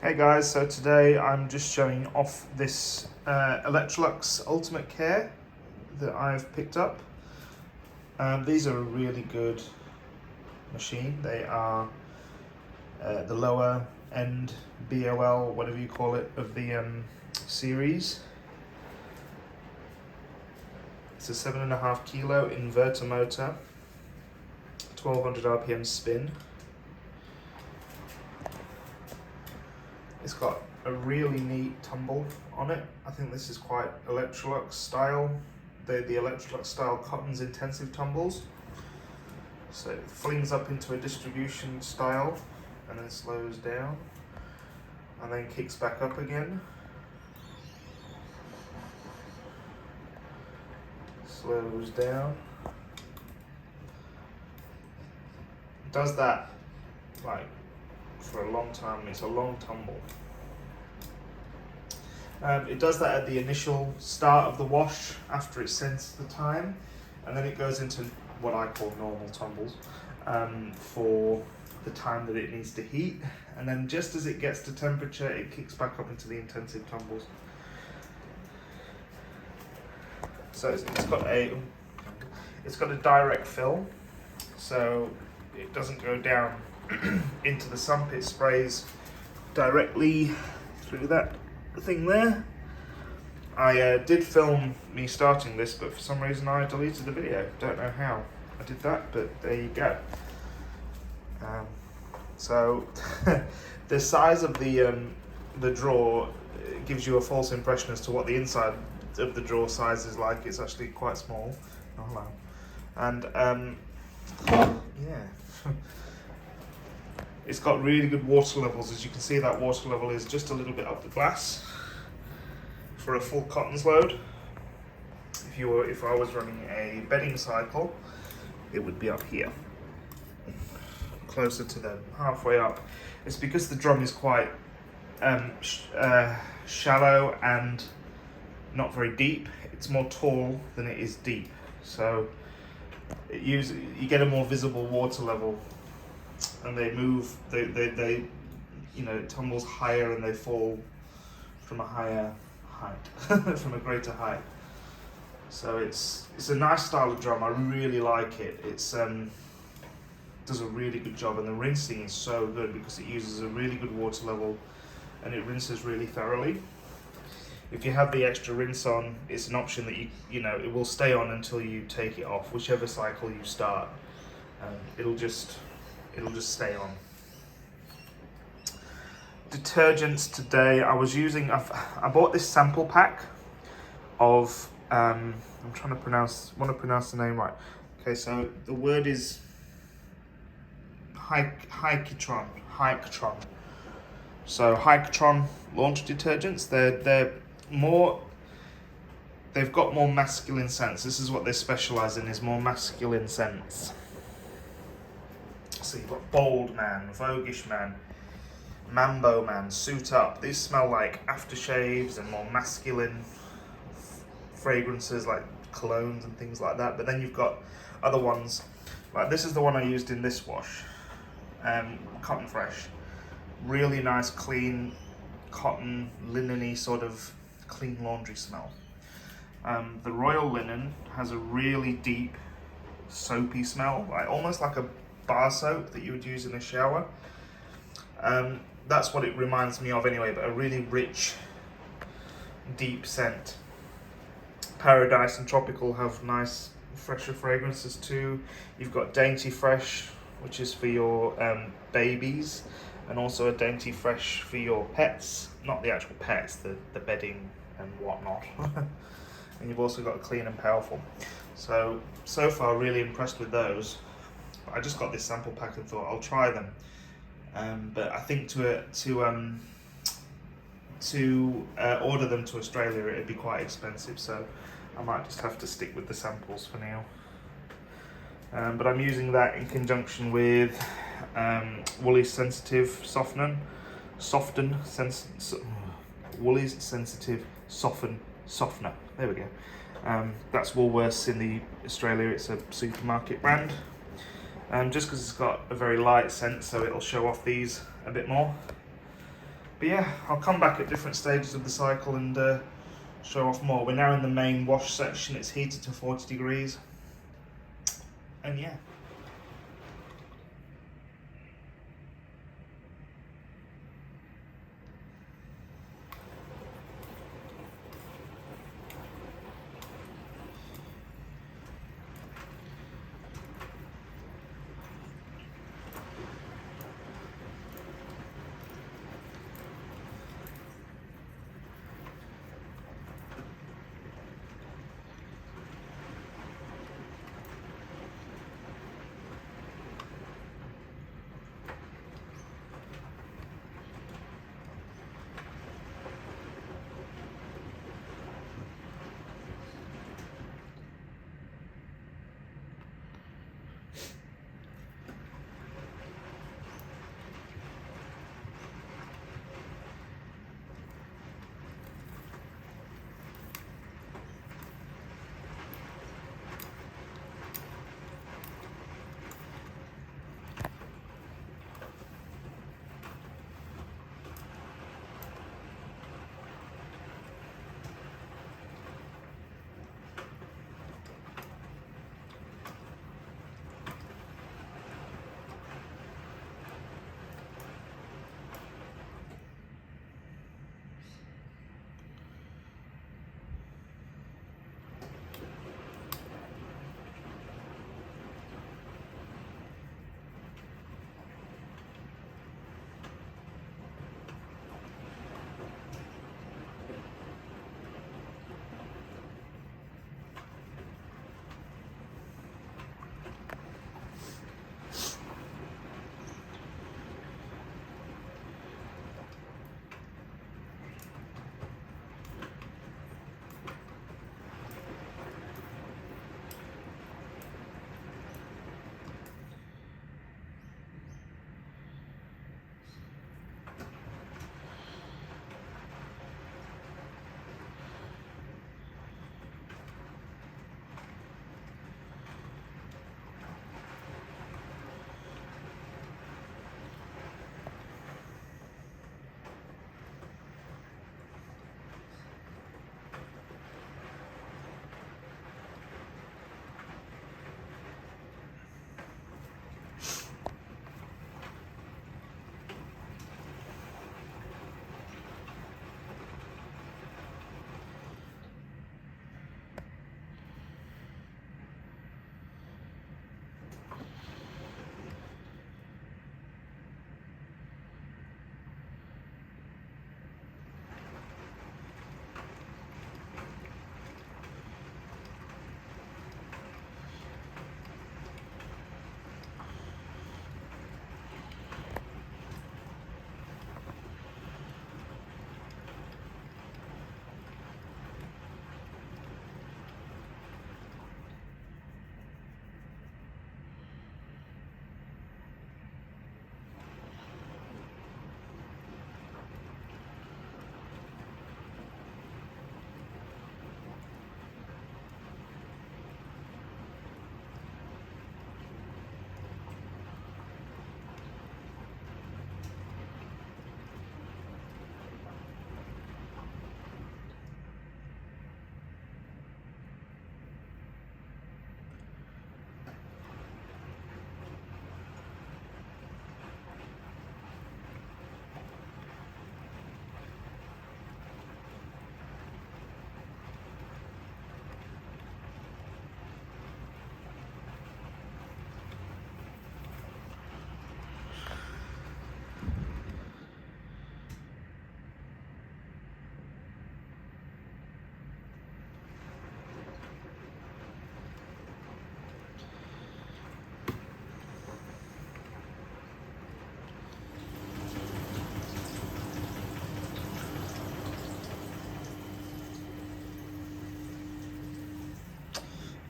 Hey guys, so today I'm just showing off this Electrolux UltimateCare that I've picked up. These are a really good machine. They are the lower end BOL, whatever you call it, of the series. It's a 7.5 kilo inverter motor, 1200 RPM spin. It's got a really neat tumble on it. I think this is quite Electrolux style. The Electrolux style Cotton's intensive tumbles. So it flings up into a distribution style and then slows down and then kicks back up again. Slows down. It does that like for a long time. It's a long tumble. It does that at the initial start of the wash after it sensed the time, and then it goes into what I call normal tumbles for the time that it needs to heat, and then just as it gets to temperature it kicks back up into the intensive tumbles. So it's got a direct fill, so it doesn't go down into the sump. It sprays directly through that thing there. I did film me starting this, but for some reason I deleted the video. Don't know how I did that, but there you go. So the size of the drawer gives you a false impression as to what the inside of the drawer size is like. It's actually quite small. Oh, hello. And yeah. It's got really good water levels. As you can see, that water level is just a little bit up the glass for a full Cotton's load. If I was running a bedding cycle, it would be up here, closer to the halfway up. It's because the drum is quite shallow and not very deep. It's more tall than it is deep, so you get a more visible water level. And they move, they it tumbles higher and they fall from a higher height, from a greater height. So it's a nice style of drum. I really like it. It's does a really good job, and the rinsing is so good because it uses a really good water level and it rinses really thoroughly. If you have the extra rinse on, it's an option that it will stay on until you take it off, whichever cycle you start. It'll just stay on. Detergents today, I bought this sample pack of, I'm trying to pronounce the name right. Okay, so the word is Hiketron. So Hiketron laundry detergents, they've got more masculine scents. This is what they specialize in, is more masculine scents. So you've got Bold Man, Voguish Man, Mambo Man, Suit Up. These smell like aftershaves and more masculine fragrances like colognes and things like that. But then you've got other ones, like this is the one I used in this wash, Cotton Fresh. Really nice, clean, cotton, linen-y sort of clean laundry smell. The Royal Linen has a really deep, soapy smell, almost like a bar soap that you would use in a shower. That's what it reminds me of anyway, but a really rich, deep scent. Paradise and Tropical have nice, fresher fragrances too. You've got Dainty Fresh, which is for your babies, and also a Dainty Fresh for your pets. Not the actual pets, the bedding and whatnot. And you've also got Clean and Powerful. So far really impressed with those. I just got this sample pack and thought I'll try them, but I think to order them to Australia it'd be quite expensive, so I might just have to stick with the samples for now. But I'm using that in conjunction with Woolly's Sensitive Woolly's Sensitive Softener. There we go. That's Woolworths in the Australia. It's a supermarket brand. Just because it's got a very light scent, so it'll show off these a bit more. But But yeah, I'll come back at different stages of the cycle and show off more. We're now in the main wash section. It's heated to 40 degrees. And yeah.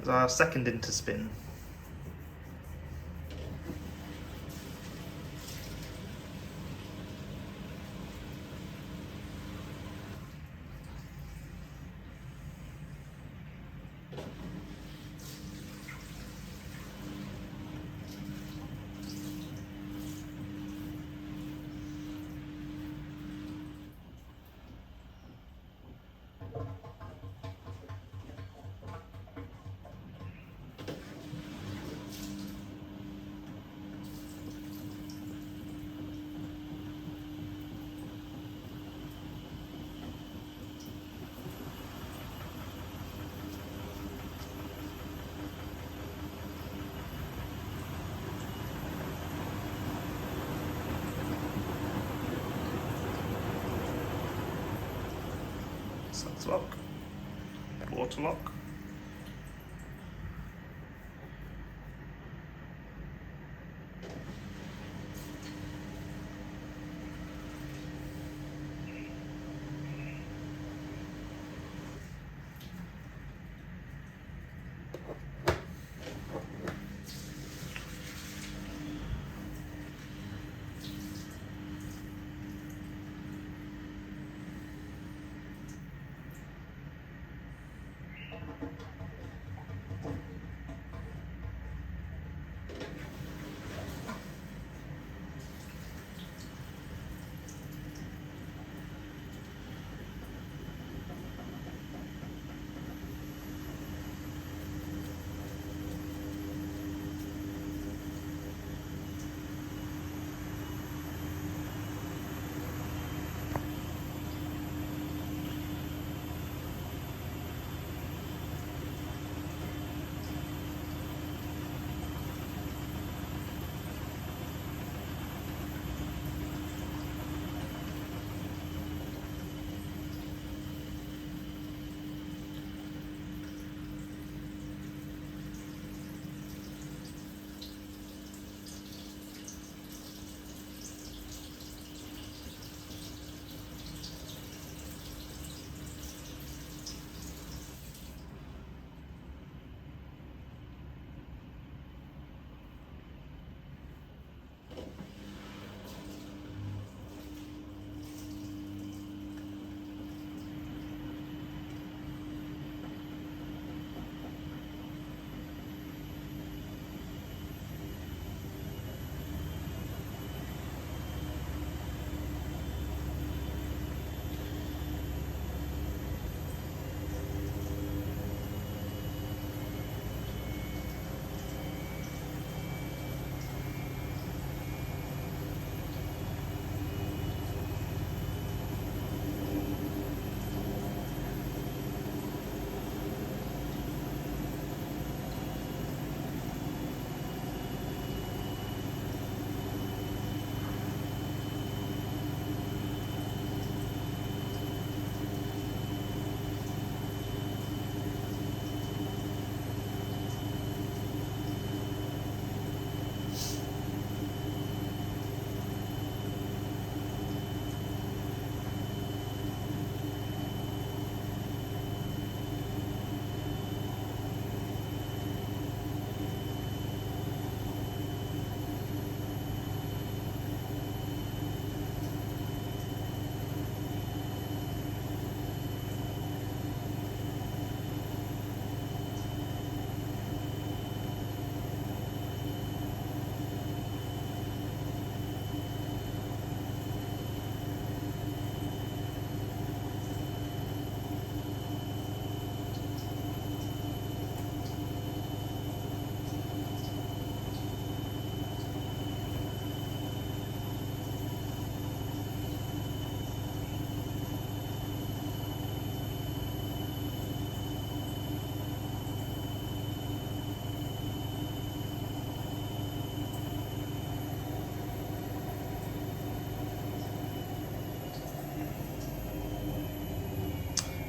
As our second interspin. Suds lock, water lock.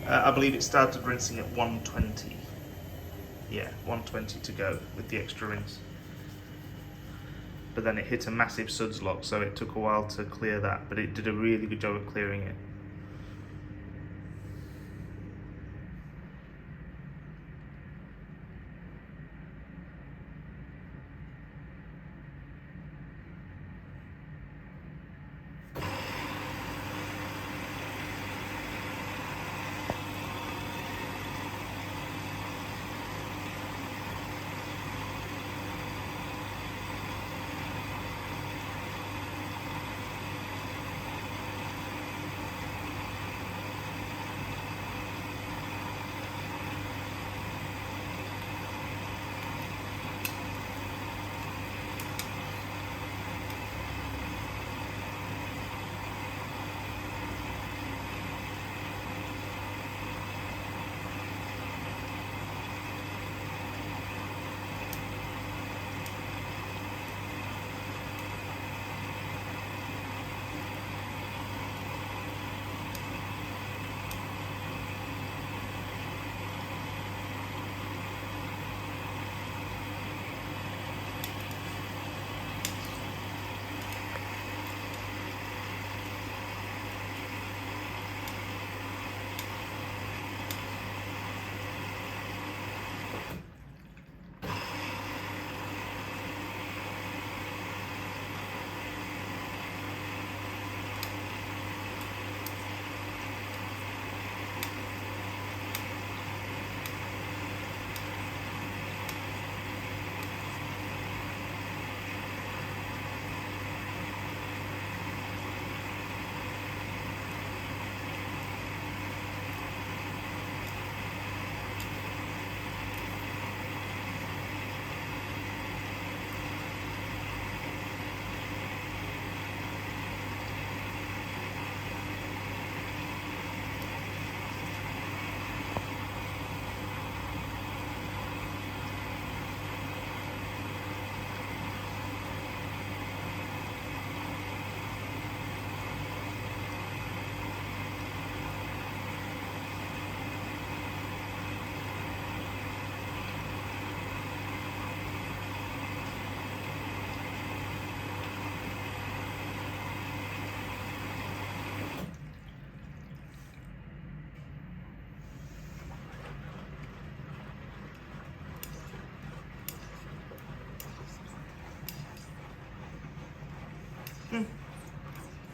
I believe it started rinsing at 120. Yeah, 120 to go with the extra rinse. But then it hit a massive suds lock, so it took a while to clear that, but it did a really good job of clearing it.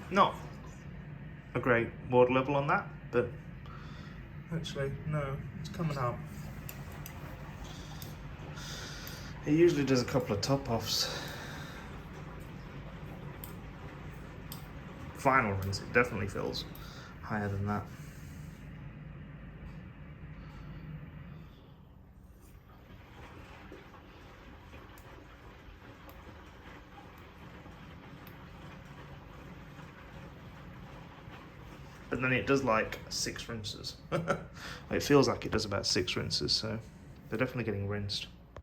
Not a great water level on that, but actually, no, it's coming up. It usually does a couple of top-offs. Final rinse, it definitely fills higher than that. But then it does like 6 rinses. It feels like it does about 6 rinses, so they're definitely getting rinsed.